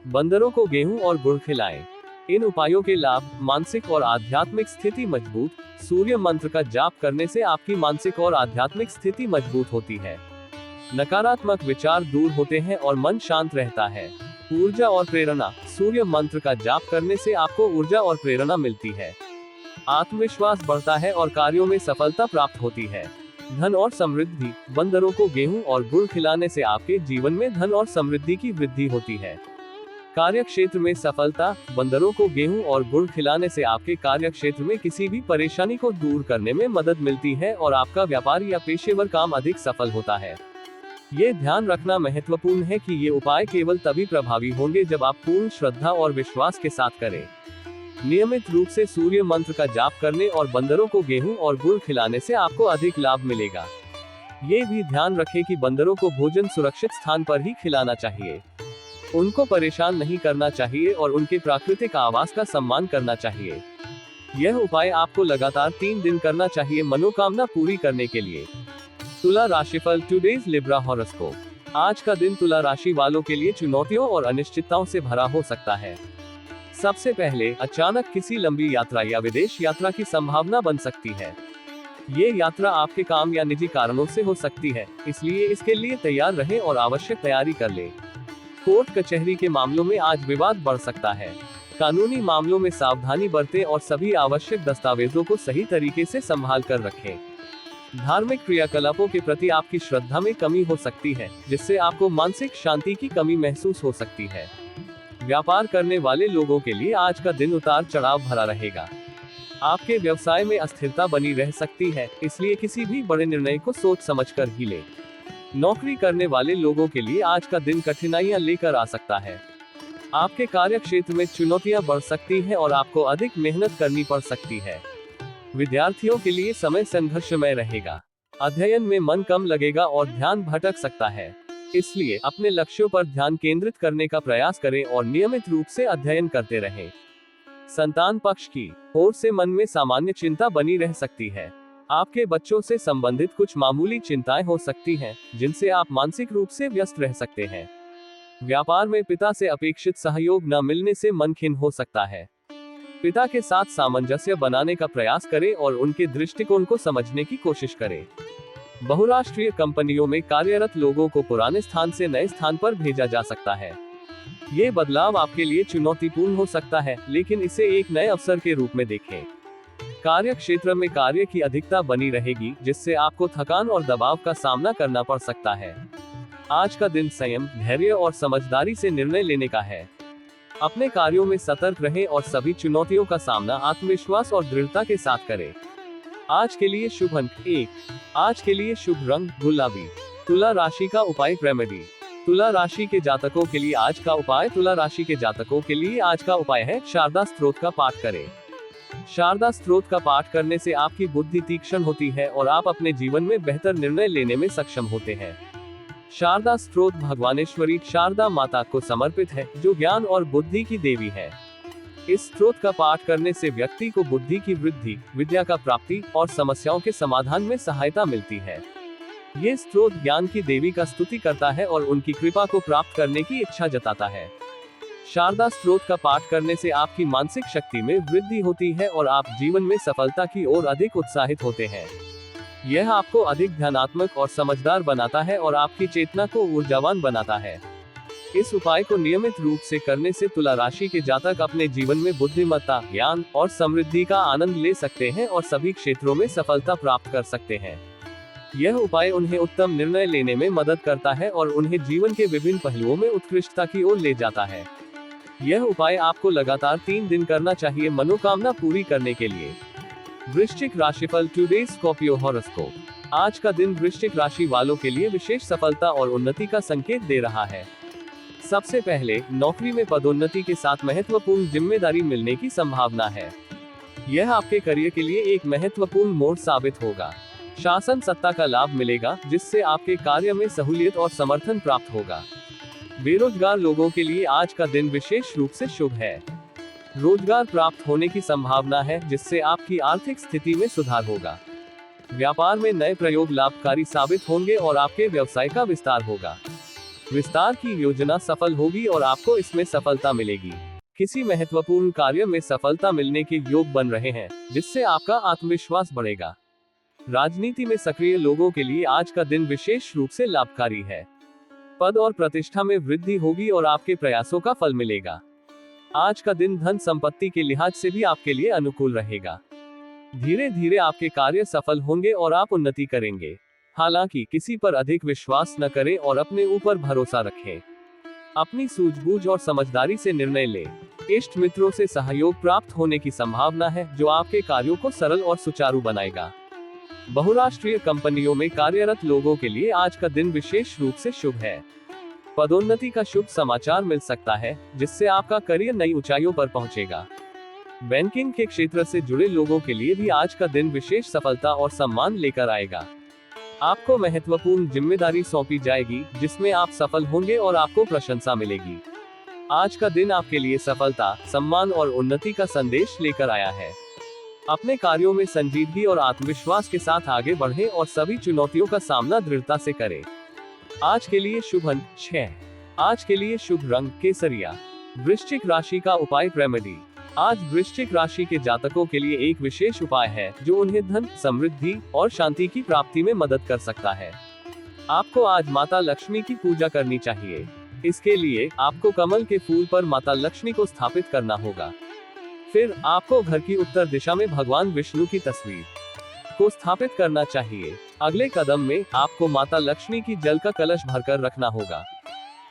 बंदरों को गेहूं और गुड़ खिलाएं। इन उपायों के लाभ। मानसिक और आध्यात्मिक स्थिति मजबूत। सूर्य मंत्र का जाप करने से आपकी मानसिक और आध्यात्मिक स्थिति मजबूत होती है। नकारात्मक विचार दूर होते हैं और मन शांत रहता है। ऊर्जा और प्रेरणा। सूर्य मंत्र का जाप करने से आपको ऊर्जा और प्रेरणा मिलती है। आत्मविश्वास बढ़ता है और कार्यों में सफलता प्राप्त होती है। धन और समृद्धि। बंदरों को गेहूं और गुड़ खिलाने से आपके जीवन में धन और समृद्धि की वृद्धि होती है। कार्य क्षेत्र में सफलता। बंदरों को गेहूं और गुड़ खिलाने से आपके कार्य क्षेत्र में किसी भी परेशानी को दूर करने में मदद मिलती है और आपका व्यापार या पेशेवर काम अधिक सफल होता है। ये ध्यान रखना महत्वपूर्ण है कि ये उपाय केवल तभी प्रभावी होंगे जब आप पूर्ण श्रद्धा और विश्वास के साथ करें। नियमित रूप से सूर्य मंत्र का जाप करने और बंदरों को गेहूं और गुड़ खिलाने से आपको अधिक लाभ मिलेगा। ये भी ध्यान रखें कि बंदरों को भोजन सुरक्षित स्थान पर ही खिलाना चाहिए। उनको परेशान नहीं करना चाहिए और उनके प्राकृतिक आवास का सम्मान करना चाहिए। यह उपाय आपको लगातार 3 दिन करना चाहिए मनोकामना पूरी करने के लिए। तुला राशिफल टुडेज लिब्रा हॉरोस्कोप। आज का दिन तुला राशि वालों के लिए चुनौतियों और अनिश्चितताओं से भरा हो सकता है। सबसे पहले, अचानक किसी लंबी यात्रा या विदेश यात्रा की संभावना बन सकती है। ये यात्रा आपके काम या निजी कारणों से हो सकती है, इसलिए इसके लिए तैयार रहें और आवश्यक तैयारी कर लें। कोर्ट कचहरी के मामलों में आज विवाद बढ़ सकता है। कानूनी मामलों में सावधानी बरतें और सभी आवश्यक दस्तावेजों को सही तरीके से संभाल कर रखें। धार्मिक क्रियाकलापों के प्रति आपकी श्रद्धा में कमी हो सकती है, जिससे आपको मानसिक शांति की कमी महसूस हो सकती है। व्यापार करने वाले लोगों के लिए आज का दिन उतार चढ़ाव भरा रहेगा। आपके व्यवसाय में अस्थिरता बनी रह सकती है, इसलिए किसी भी बड़े निर्णय को सोच समझकर ही लें। नौकरी करने वाले लोगों के लिए आज का दिन कठिनाइयां लेकर आ सकता है। आपके कार्य क्षेत्र में चुनौतियां बढ़ सकती हैं और आपको अधिक मेहनत करनी पड़ सकती है। विद्यार्थियों के लिए समय संघर्षमय रहेगा। अध्ययन में मन कम लगेगा और ध्यान भटक सकता है, इसलिए अपने लक्ष्यों पर ध्यान केंद्रित करने का प्रयास करें और नियमित रूप से अध्ययन करते रहें। संतान पक्ष की ओर से मन में सामान्य चिंता बनी रह सकती है। आपके बच्चों से संबंधित कुछ मामूली चिंताएं हो सकती हैं, जिनसे आप मानसिक रूप से व्यस्त रह सकते हैं। व्यापार में पिता से अपेक्षित सहयोग न मिलने से मन खिन्न हो सकता है। पिता के साथ सामंजस्य बनाने का प्रयास करें और उनके दृष्टिकोण को समझने की कोशिश करें। बहुराष्ट्रीय कंपनियों में कार्यरत लोगों को पुराने स्थान से नए स्थान पर भेजा जा सकता है। ये बदलाव आपके लिए चुनौतीपूर्ण हो सकता है, लेकिन इसे एक नए अवसर के रूप में देखें। कार्य क्षेत्र में कार्य की अधिकता बनी रहेगी, जिससे आपको थकान और दबाव का सामना करना पड़ सकता है। आज का दिन संयम, धैर्य और समझदारी से निर्णय लेने का है। अपने कार्यों में सतर्क रहें और सभी चुनौतियों का सामना आत्मविश्वास और दृढ़ता के साथ करें। आज के लिए शुभ अंक 1। आज के लिए शुभ रंग गुलाबी। तुला राशि का उपाय रेमेडी। तुला राशि के जातकों के लिए आज का उपाय है शारदा स्तोत्र का पाठ करें। शारदा स्तोत्र का पाठ करने से आपकी बुद्धि तीक्ष्ण होती है और आप अपने जीवन में बेहतर निर्णय लेने में सक्षम होते हैं। शारदा स्तोत्र भगवानेश्वरी शारदा माता को समर्पित है, जो ज्ञान और बुद्धि की देवी है। इस स्तोत्र का पाठ करने से व्यक्ति को बुद्धि की वृद्धि, विद्या का प्राप्ति और समस्याओं के समाधान में सहायता मिलती है। ये स्तोत्र ज्ञान की देवी का स्तुति करता है और उनकी कृपा को प्राप्त करने की इच्छा जताता है। शारदा स्तोत्र का पाठ करने से आपकी मानसिक शक्ति में वृद्धि होती है और आप जीवन में सफलता की ओर अधिक उत्साहित होते हैं। यह आपको अधिक ध्यानात्मक और समझदार बनाता है और आपकी चेतना को ऊर्जावान बनाता है। इस उपाय को नियमित रूप से करने से तुला राशि के जातक अपने जीवन में बुद्धिमत्ता, ज्ञान और समृद्धि का आनंद ले सकते हैं और सभी क्षेत्रों में सफलता प्राप्त कर सकते हैं। यह उपाय उन्हें उत्तम निर्णय लेने में मदद करता है और उन्हें जीवन के विभिन्न पहलुओं में उत्कृष्टता की ओर ले जाता है। यह उपाय आपको लगातार 3 दिन करना चाहिए मनोकामना पूरी करने के लिए। वृश्चिक राशिफल टुडेज स्कॉर्पियो हॉरोस्कोप। आज का दिन वृश्चिक राशि वालों के लिए विशेष सफलता और उन्नति का संकेत दे रहा है। सबसे पहले, नौकरी में पदोन्नति के साथ महत्वपूर्ण जिम्मेदारी मिलने की संभावना है। यह आपके करियर के लिए एक महत्वपूर्ण मोड़ साबित होगा। शासन सत्ता का लाभ मिलेगा, जिससे आपके कार्य में सहूलियत और समर्थन प्राप्त होगा। बेरोजगार लोगों के लिए आज का दिन विशेष रूप से शुभ है। रोजगार प्राप्त होने की संभावना है, जिससे आपकी आर्थिक स्थिति में सुधार होगा। व्यापार में नए प्रयोग लाभकारी साबित होंगे और आपके व्यवसाय का विस्तार होगा। विस्तार की योजना सफल होगी और आपको इसमें सफलता मिलेगी। किसी महत्वपूर्ण कार्य में सफलता मिलने के योग बन रहे हैं, जिससे आपका आत्मविश्वास बढ़ेगा। राजनीति में सक्रिय लोगों के लिए आज का दिन विशेष रूप से लाभकारी है। पद और प्रतिष्ठा में वृद्धि होगी और आपके प्रयासों का फल मिलेगा। आज का दिन धन संपत्ति के लिहाज से भी आपके लिए अनुकूल रहेगा। धीरे धीरे आपके कार्य सफल होंगे और आप उन्नति करेंगे। हालांकि किसी पर अधिक विश्वास न करें और अपने ऊपर भरोसा रखें। अपनी सूझबूझ और समझदारी से निर्णय लें। इष्ट मित्रों से सहयोग प्राप्त होने की संभावना है, जो आपके कार्यों को सरल और सुचारू बनाएगा। बहुराष्ट्रीय कंपनियों में कार्यरत लोगों के लिए आज का दिन विशेष रूप से शुभ है। पदोन्नति का शुभ समाचार मिल सकता है, जिससे आपका करियर नई ऊंचाइयों पर पहुंचेगा। बैंकिंग के क्षेत्र से जुड़े लोगों के लिए भी आज का दिन विशेष सफलता और सम्मान लेकर आएगा। आपको महत्वपूर्ण जिम्मेदारी सौंपी जाएगी, जिसमें आप सफल होंगे और आपको प्रशंसा मिलेगी। आज का दिन आपके लिए सफलता, सम्मान और उन्नति का संदेश लेकर आया है। अपने कार्यों में संजीदगी और आत्मविश्वास के साथ आगे बढ़ें और सभी चुनौतियों का सामना दृढ़ता से करें। आज के लिए शुभ अंक 6। आज के लिए शुभ रंग केसरिया। वृश्चिक राशि का उपाय रेमेडी। आज वृश्चिक राशि के जातकों के लिए एक विशेष उपाय है जो उन्हें धन, समृद्धि और शांति की प्राप्ति में मदद कर सकता है। आपको आज माता लक्ष्मी की पूजा करनी चाहिए। इसके लिए आपको कमल के फूल पर माता लक्ष्मी को स्थापित करना होगा। फिर आपको घर की उत्तर दिशा में भगवान विष्णु की तस्वीर को स्थापित करना चाहिए। अगले कदम में आपको माता लक्ष्मी की जल का कलश भरकर रखना होगा।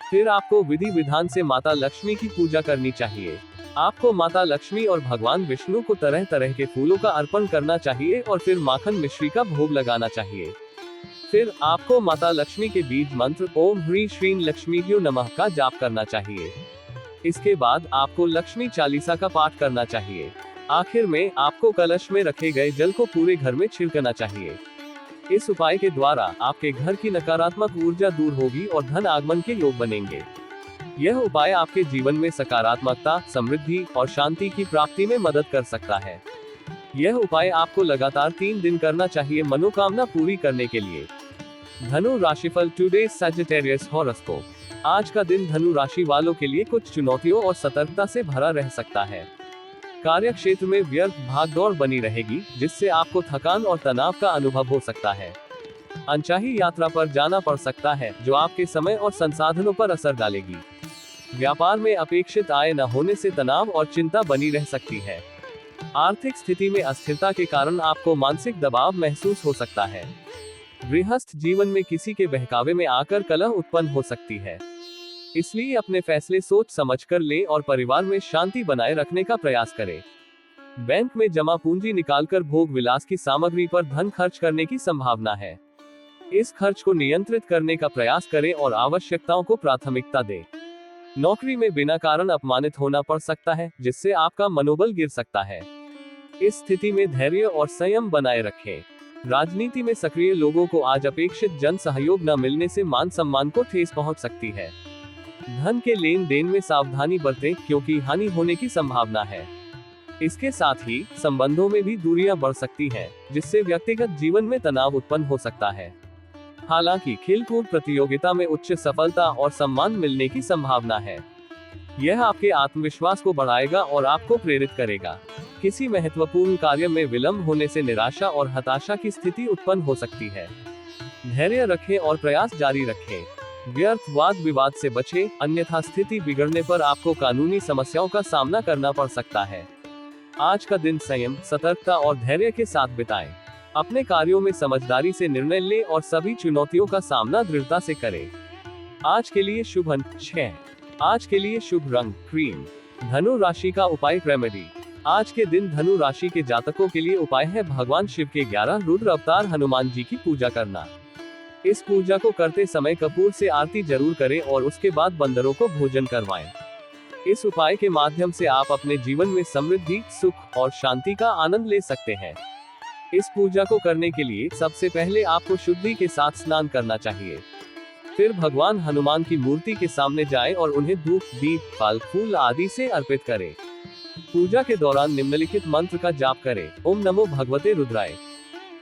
फिर आपको विधि विधान से माता लक्ष्मी की पूजा करनी चाहिए। आपको माता लक्ष्मी और भगवान विष्णु को तरह तरह के फूलों का अर्पण करना चाहिए और फिर माखन मिश्री का भोग लगाना चाहिए। फिर आपको माता लक्ष्मी के बीज मंत्र ओम ह्रीं श्रीं लक्ष्मीभ्यो नमः का जाप करना चाहिए। इसके बाद आपको लक्ष्मी चालीसा का पाठ करना चाहिए। आखिर में आपको कलश में रखे गए जल को पूरे घर में छिड़कना चाहिए। इस उपाय के द्वारा आपके घर की नकारात्मक ऊर्जा दूर होगी और धन आगमन के योग बनेंगे। यह उपाय आपके जीवन में सकारात्मकता, समृद्धि और शांति की प्राप्ति में मदद कर सकता है। यह उपाय आपको लगातार 3 दिन करना चाहिए मनोकामना पूरी करने के लिए। धनु राशिफल टुडेज सैजिटेरियस हॉरोस्कोप। आज का दिन धनु राशि वालों के लिए कुछ चुनौतियों और सतर्कता से भरा रह सकता है। कार्य क्षेत्र में व्यर्थ भागदौड़ बनी रहेगी, जिससे आपको थकान और तनाव का अनुभव हो सकता है। अनचाही यात्रा पर जाना पड़ सकता है, जो आपके समय और संसाधनों पर असर डालेगी। व्यापार में अपेक्षित आय न होने से तनाव और चिंता बनी रह सकती है। आर्थिक स्थिति में अस्थिरता के कारण आपको मानसिक दबाव महसूस हो सकता है। गृहस्थ जीवन में किसी के बहकावे में आकर कलह उत्पन्न हो सकती है। इसलिए अपने फैसले सोच समझकर लें और परिवार में शांति बनाए रखने का प्रयास करें। बैंक में जमा पूंजी निकालकर भोग विलास की सामग्री पर धन खर्च करने की संभावना है। इस खर्च को नियंत्रित करने का प्रयास करें और आवश्यकताओं को प्राथमिकता दें। नौकरी में बिना कारण अपमानित होना पड़ सकता है, जिससे आपका मनोबल गिर सकता है। इस स्थिति में धैर्य और संयम बनाए रखें। राजनीति में सक्रिय लोगों को आज अपेक्षित जन सहयोग न मिलने से मान सम्मान को ठेस पहुंच सकती है। धन के लेन देन में सावधानी बरतें, क्योंकि हानि होने की संभावना है। इसके साथ ही संबंधों में भी दूरियां बढ़ सकती हैं, जिससे व्यक्तिगत जीवन में तनाव उत्पन्न हो सकता है। हालांकि खेलकूद प्रतियोगिता में उच्च सफलता और सम्मान मिलने की संभावना है। यह आपके आत्मविश्वास को बढ़ाएगा और आपको प्रेरित करेगा। किसी महत्वपूर्ण कार्य में विलंब होने से निराशा और हताशा की स्थिति उत्पन्न हो सकती है। धैर्य रखें और प्रयास जारी रखें। व्यर्थ वाद विवाद से बचें, अन्यथा स्थिति बिगड़ने पर आपको कानूनी समस्याओं का सामना करना पड़ सकता है। आज का दिन संयम, सतर्कता और धैर्य के साथ बिताएं। अपने कार्यों में समझदारी से निर्णय लें और सभी चुनौतियों का सामना दृढ़ता से करें। आज के लिए शुभ अंक 6। आज के लिए शुभ रंग क्रीम। धनु राशि का उपाय रेमेडी। आज के दिन धनु राशि के जातकों के लिए उपाय है भगवान शिव के 11 रुद्र अवतार हनुमान जी की पूजा करना। इस पूजा को करते समय कपूर से आरती जरूर करें और उसके बाद बंदरों को भोजन करवाएं। इस उपाय के माध्यम से आप अपने जीवन में समृद्धि, सुख और शांति का आनंद ले सकते हैं। इस पूजा को करने के लिए सबसे पहले आपको शुद्धि के साथ स्नान करना चाहिए। फिर भगवान हनुमान की मूर्ति के सामने जाएं और उन्हें धूप, दीप, फल, फूल आदि से अर्पित करें। पूजा के दौरान निम्नलिखित मंत्र का जाप करें। ओम नमो भगवते रुद्राय।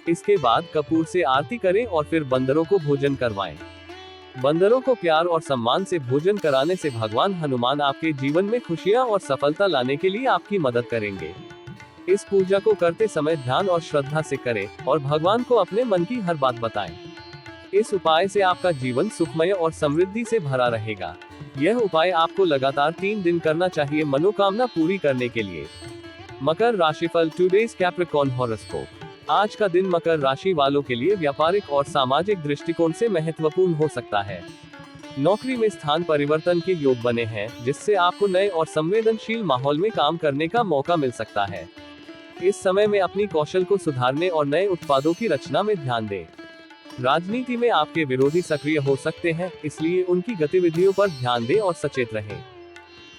इसके बाद कपूर से आरती करें और फिर बंदरों को भोजन करवाएं। बंदरों को प्यार और सम्मान से भोजन कराने से भगवान हनुमान आपके जीवन में खुशियां और सफलता लाने के लिए आपकी मदद करेंगे। इस पूजा को करते समय ध्यान और श्रद्धा से करें और भगवान को अपने मन की हर बात बताएं। इस उपाय से आपका जीवन सुखमय और समृद्धि से भरा रहेगा। यह उपाय आपको लगातार 3 दिन करना चाहिए मनोकामना पूरी करने के लिए। मकर राशिफल टुडेज कैप्रिकॉर्न हॉरोस्कोप। आज का दिन मकर राशि वालों के लिए व्यापारिक और सामाजिक दृष्टिकोण से महत्वपूर्ण हो सकता है। नौकरी में स्थान परिवर्तन के योग बने हैं, जिससे आपको नए और संवेदनशील माहौल में काम करने का मौका मिल सकता है। इस समय में अपनी कौशल को सुधारने और नए उत्पादों की रचना में ध्यान दें। राजनीति में आपके विरोधी सक्रिय हो सकते हैं, इसलिए उनकी गतिविधियों पर ध्यान दें और सचेत रहें।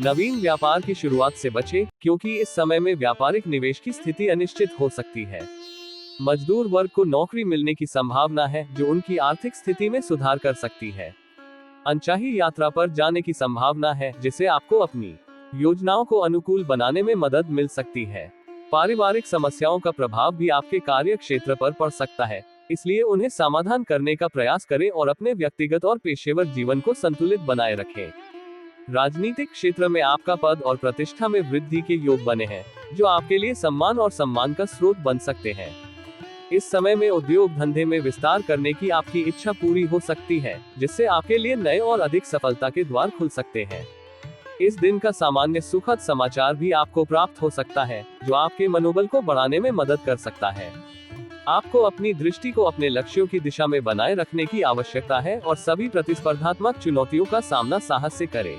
नवीन व्यापार की शुरुआत से बचें, क्योंकि इस समय में व्यापारिक निवेश की स्थिति अनिश्चित हो सकती है। मजदूर वर्ग को नौकरी मिलने की संभावना है, जो उनकी आर्थिक स्थिति में सुधार कर सकती है। अनचाही यात्रा पर जाने की संभावना है, जिससे आपको अपनी योजनाओं को अनुकूल बनाने में मदद मिल सकती है। पारिवारिक समस्याओं का प्रभाव भी आपके कार्य क्षेत्र पर पड़ सकता है, इसलिए उन्हें समाधान करने का प्रयास करें और अपने व्यक्तिगत और पेशेवर जीवन को संतुलित बनाए रखें। राजनीतिक क्षेत्र में आपका पद और प्रतिष्ठा में वृद्धि के योग बने हैं, जो आपके लिए सम्मान और सम्मान का स्रोत बन सकते हैं। इस समय में उद्योग धंधे में विस्तार करने की आपकी इच्छा पूरी हो सकती है, जिससे आपके लिए नए और अधिक सफलता के द्वार खुल सकते हैं। इस दिन का सामान्य सुखद समाचार भी आपको प्राप्त हो सकता है, जो आपके मनोबल को बढ़ाने में मदद कर सकता है। आपको अपनी दृष्टि को अपने लक्ष्यों की दिशा में बनाए रखने की आवश्यकता है और सभी प्रतिस्पर्धात्मक चुनौतियों का सामना साहस से करें।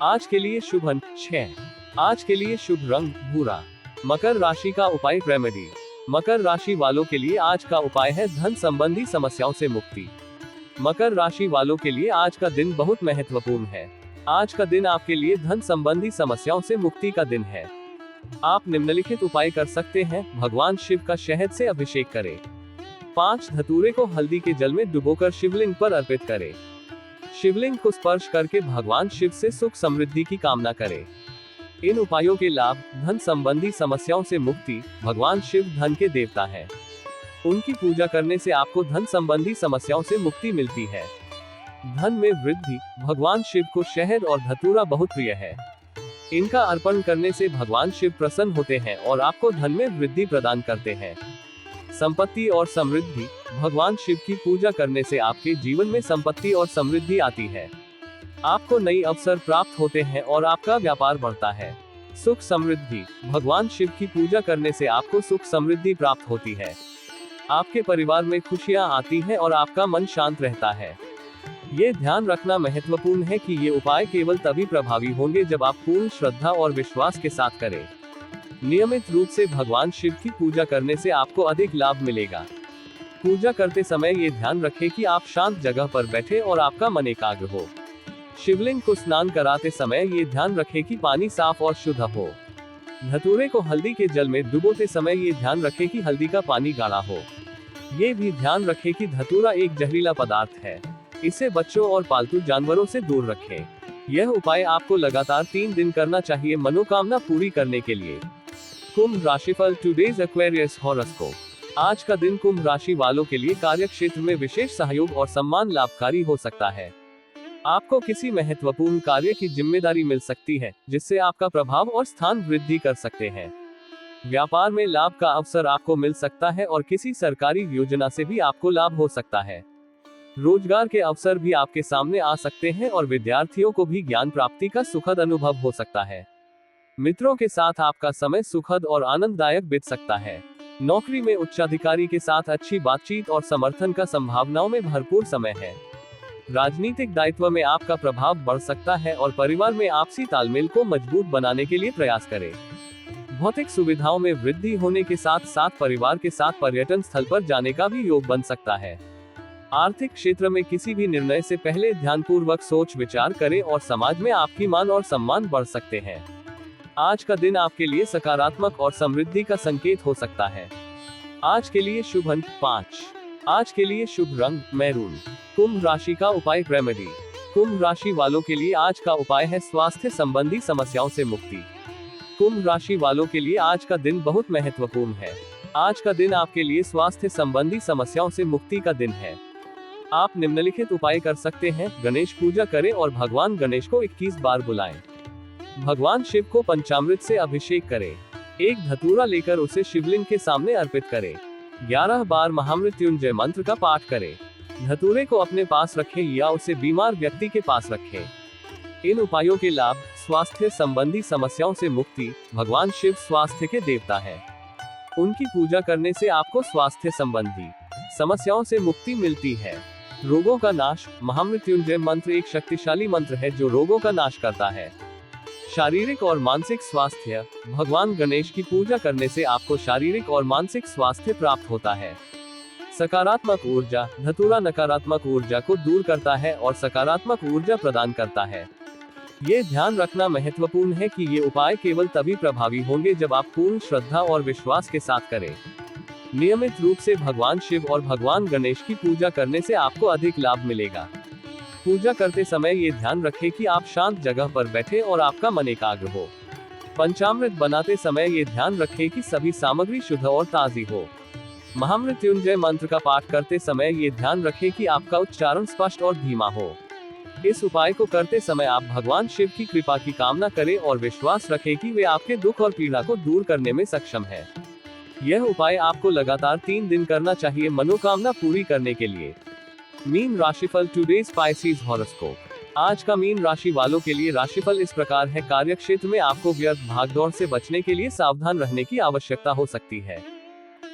आज के लिए शुभ अंक 6। आज के लिए शुभ रंग भूरा। मकर राशि का उपाय रेमेडी। मकर राशि वालों के लिए आज का उपाय है धन संबंधी समस्याओं से मुक्ति। मकर राशि वालों के लिए आज का दिन बहुत महत्वपूर्ण है। आज का दिन आपके लिए धन संबंधी समस्याओं से मुक्ति का दिन है। आप निम्नलिखित उपाय कर सकते हैं। भगवान शिव का शहद से अभिषेक करें। 5 धतूरे को हल्दी के जल में डुबोकर शिवलिंग पर अर्पित करें। शिवलिंग को स्पर्श करके भगवान शिव से सुख समृद्धि की कामना करें। इन उपायों के लाभ, धन संबंधी समस्याओं से मुक्ति। भगवान शिव धन के देवता हैं। उनकी पूजा करने से आपको धन संबंधी समस्याओं से मुक्ति मिलती है। धन में वृद्धि। भगवान शिव को शहद और धतूरा बहुत प्रिय है। इनका अर्पण करने से भगवान शिव प्रसन्न होते हैं और आपको धन में वृद्धि प्रदान करते हैं। संपत्ति और समृद्धि। भगवान शिव की पूजा करने से आपके जीवन में संपत्ति और समृद्धि आती है। आपको नई अवसर प्राप्त होते हैं और आपका व्यापार बढ़ता है। सुख समृद्धि। भगवान शिव की पूजा करने से आपको सुख समृद्धि प्राप्त होती है। आपके परिवार में खुशियां आती हैं और आपका मन शांत रहता है। ये ध्यान रखना महत्वपूर्ण है कि ये उपाय केवल तभी प्रभावी होंगे जब आप पूर्ण श्रद्धा और विश्वास के साथ करें। नियमित रूप से भगवान शिव की पूजा करने से आपको अधिक लाभ मिलेगा। पूजा करते समय ये ध्यान रखें कि आप शांत जगह पर बैठे और आपका मन एकाग्र हो। शिवलिंग को स्नान कराते समय ये ध्यान रखें कि पानी साफ और शुद्ध हो। धतूरे को हल्दी के जल में डुबोते समय ये ध्यान रखें कि हल्दी का पानी गाढ़ा हो। ये भी ध्यान रखें कि धतूरा एक जहरीला पदार्थ है। इसे बच्चों और पालतू जानवरों से दूर रखें। यह उपाय आपको लगातार 3 दिन करना चाहिए मनोकामना पूरी करने के लिए। कुंभ राशिफल टुडेज एक्वेरियस हॉरोस्कोप। आज का दिन कुंभ राशि वालों के लिए कार्य क्षेत्र में विशेष सहयोग और सम्मान लाभकारी हो सकता है। आपको किसी महत्वपूर्ण कार्य की जिम्मेदारी मिल सकती है, जिससे आपका प्रभाव और स्थान वृद्धि कर सकते हैं। व्यापार में लाभ का अवसर आपको मिल सकता है और किसी सरकारी योजना से भी आपको लाभ हो सकता है। रोजगार के अवसर भी आपके सामने आ सकते हैं और विद्यार्थियों को भी ज्ञान प्राप्ति का सुखद अनुभव हो सकता है। मित्रों के साथ आपका समय सुखद और आनंददायक बीत सकता है। नौकरी में उच्चाधिकारी के साथ अच्छी बातचीत और समर्थन का संभावनाओं में भरपूर समय है। राजनीतिक दायित्व में आपका प्रभाव बढ़ सकता है और परिवार में आपसी तालमेल को मजबूत बनाने के लिए प्रयास करें। भौतिक सुविधाओं में वृद्धि होने के साथ साथ परिवार के साथ पर्यटन स्थल पर जाने का भी योग बन सकता है। आर्थिक क्षेत्र में किसी भी निर्णय से पहले ध्यानपूर्वक सोच विचार करें और समाज में आपकी मान और सम्मान बढ़ सकते हैं। आज का दिन आपके लिए सकारात्मक और समृद्धि का संकेत हो सकता है। आज के लिए शुभ अंक 5। आज के लिए शुभ रंग मैरून। कुंभ राशि का उपाय रेमेडी। कुंभ राशि वालों के लिए आज का उपाय है स्वास्थ्य संबंधी समस्याओं से मुक्ति। कुंभ राशि वालों के लिए आज का दिन बहुत महत्वपूर्ण है। आज का दिन आपके लिए स्वास्थ्य संबंधी समस्याओं से मुक्ति का दिन है। आप निम्नलिखित उपाय कर सकते हैं। गणेश पूजा करें और भगवान गणेश को 21 बार बुलाएं। भगवान शिव को पंचामृत से अभिषेक करें। एक धतूरा लेकर उसे शिवलिंग के सामने अर्पित करें। 11 बार महामृत्युंजय मंत्र का पाठ करें। धतूरे को अपने पास रखें या उसे बीमार व्यक्ति के पास रखें। इन उपायों के लाभ, स्वास्थ्य संबंधी समस्याओं से मुक्ति। भगवान शिव स्वास्थ्य के देवता हैं। उनकी पूजा करने से आपको स्वास्थ्य संबंधी समस्याओं से मुक्ति मिलती है। रोगों का नाश। महामृत्युंजय मंत्र एक शक्तिशाली मंत्र है जो रोगों का नाश करता है। शारीरिक और मानसिक स्वास्थ्य। भगवान गणेश की पूजा करने से आपको शारीरिक और मानसिक स्वास्थ्य प्राप्त होता है। सकारात्मक ऊर्जा। धतूरा नकारात्मक ऊर्जा को दूर करता है और सकारात्मक ऊर्जा प्रदान करता है। ये ध्यान रखना महत्वपूर्ण है कि ये उपाय केवल तभी प्रभावी होंगे जब आप पूर्ण श्रद्धा और विश्वास के साथ करें। नियमित रूप से भगवान शिव और भगवान गणेश की पूजा करने से आपको अधिक लाभ मिलेगा। पूजा करते समय ये ध्यान रखें कि आप शांत जगह पर बैठे और आपका मन एकाग्र हो। पंचामृत बनाते समय ये ध्यान रखें कि सभी सामग्री शुद्ध और ताजी हो। महामृत्युंजय मंत्र का पाठ करते समय ये ध्यान रखें कि आपका उच्चारण स्पष्ट और धीमा हो। इस उपाय को करते समय आप भगवान शिव की कृपा की कामना करें और विश्वास रखें कि वे आपके दुख और पीड़ा को दूर करने में सक्षम है। यह उपाय आपको लगातार 3 दिन करना चाहिए मनोकामना पूरी करने के लिए। मीन राशिफल टुडेज स्पाइसीज हॉरोस्कोप। आज का मीन राशि वालों के लिए राशिफल इस प्रकार है। कार्यक्षेत्र में आपको व्यर्थ भागदौड़ से बचने के लिए सावधान रहने की आवश्यकता हो सकती है।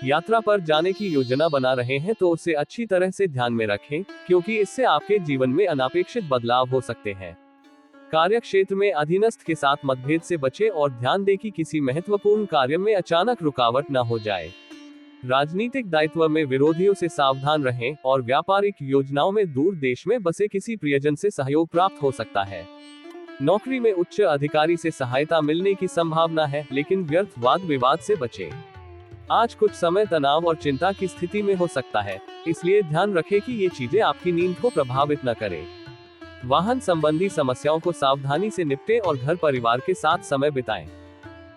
यात्रा पर जाने की योजना बना रहे हैं तो उसे अच्छी तरह से ध्यान में रखें, क्योंकि इससे आपके जीवन में अनापेक्षित बदलाव हो सकते हैं। कार्यक्षेत्र में अधीनस्थ के साथ मतभेद से बचें और ध्यान दें कि किसी महत्वपूर्ण कार्य में अचानक रुकावट न हो जाए। राजनीतिक दायित्व में विरोधियों से सावधान रहें और व्यापारिक योजनाओं में दूर देश में बसे किसी प्रियजन से सहयोग प्राप्त हो सकता है। नौकरी में उच्च अधिकारी से सहायता मिलने की संभावना है, लेकिन व्यर्थ वाद विवाद से बचें। आज कुछ समय तनाव और चिंता की स्थिति में हो सकता है, इसलिए ध्यान रखें कि ये चीजें आपकी नींद को प्रभावित न करें। वाहन संबंधी समस्याओं को सावधानी से निपटें और घर परिवार के साथ समय बिताएं।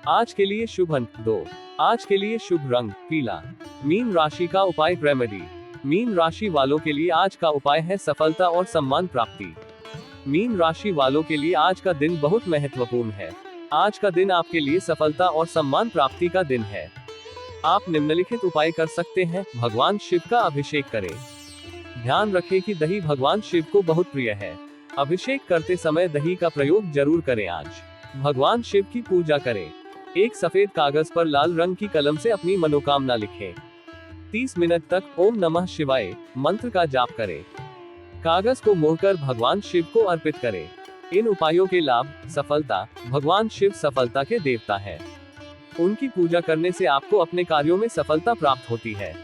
आज के लिए शुभ अंक 2। आज के लिए शुभ रंग पीला। मीन राशि का उपाय रेमेडी। मीन राशि वालों के लिए आज का उपाय है सफलता और सम्मान प्राप्ति। मीन राशि वालों के लिए आज का दिन बहुत महत्वपूर्ण है। आज का दिन आपके लिए सफलता और सम्मान प्राप्ति का दिन है। आप निम्नलिखित उपाय कर सकते हैं। भगवान शिव का अभिषेक करें। ध्यान रखें कि दही भगवान शिव को बहुत प्रिय है। अभिषेक करते समय दही का प्रयोग जरूर करें। आज भगवान शिव की पूजा करें। एक सफेद कागज पर लाल रंग की कलम से अपनी मनोकामना लिखें। 30 मिनट तक ओम नमः शिवाय मंत्र का जाप करें। कागज को मोड़कर भगवान शिव को अर्पित करें। इन उपायों के लाभ सफलता। भगवान शिव सफलता के देवता है। उनकी पूजा करने से आपको अपने कार्यों में सफलता प्राप्त होती है।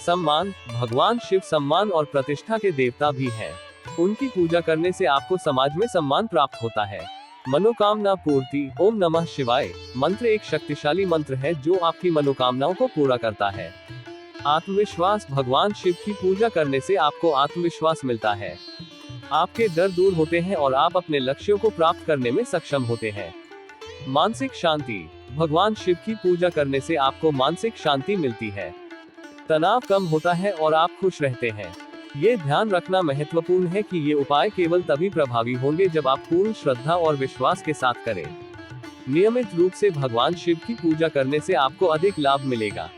सम्मान। भगवान शिव सम्मान और प्रतिष्ठा के देवता भी हैं। उनकी पूजा करने से आपको समाज में सम्मान प्राप्त होता है। मनोकामना पूर्ति। ओम नमः शिवाय मंत्र एक शक्तिशाली मंत्र है जो आपकी मनोकामनाओं को पूरा करता है। आत्मविश्वास। भगवान शिव की पूजा करने से आपको आत्मविश्वास मिलता है। आपके डर दूर होते हैं और आप अपने लक्ष्यों को प्राप्त करने में सक्षम होते हैं। मानसिक शांति। भगवान शिव की पूजा करने से आपको मानसिक शांति मिलती है। तनाव कम होता है और आप खुश रहते हैं। ये ध्यान रखना महत्वपूर्ण है कि ये उपाय केवल तभी प्रभावी होंगे जब आप पूर्ण श्रद्धा और विश्वास के साथ करें। नियमित रूप से भगवान शिव की पूजा करने से आपको अधिक लाभ मिलेगा।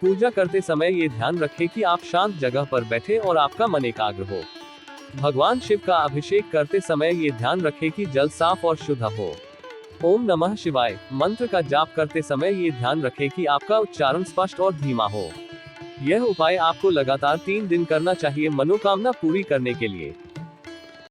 पूजा करते समय ये ध्यान रखें कि आप शांत जगह पर बैठे और आपका मन एकाग्र हो। भगवान शिव का अभिषेक करते समय ये ध्यान रखें कि जल साफ और शुद्ध हो। ओम नमः शिवाय मंत्र का जाप करते समय ये ध्यान रखें कि आपका उच्चारण स्पष्ट और धीमा हो। यह उपाय आपको लगातार 3 दिन करना चाहिए मनोकामना पूरी करने के लिए।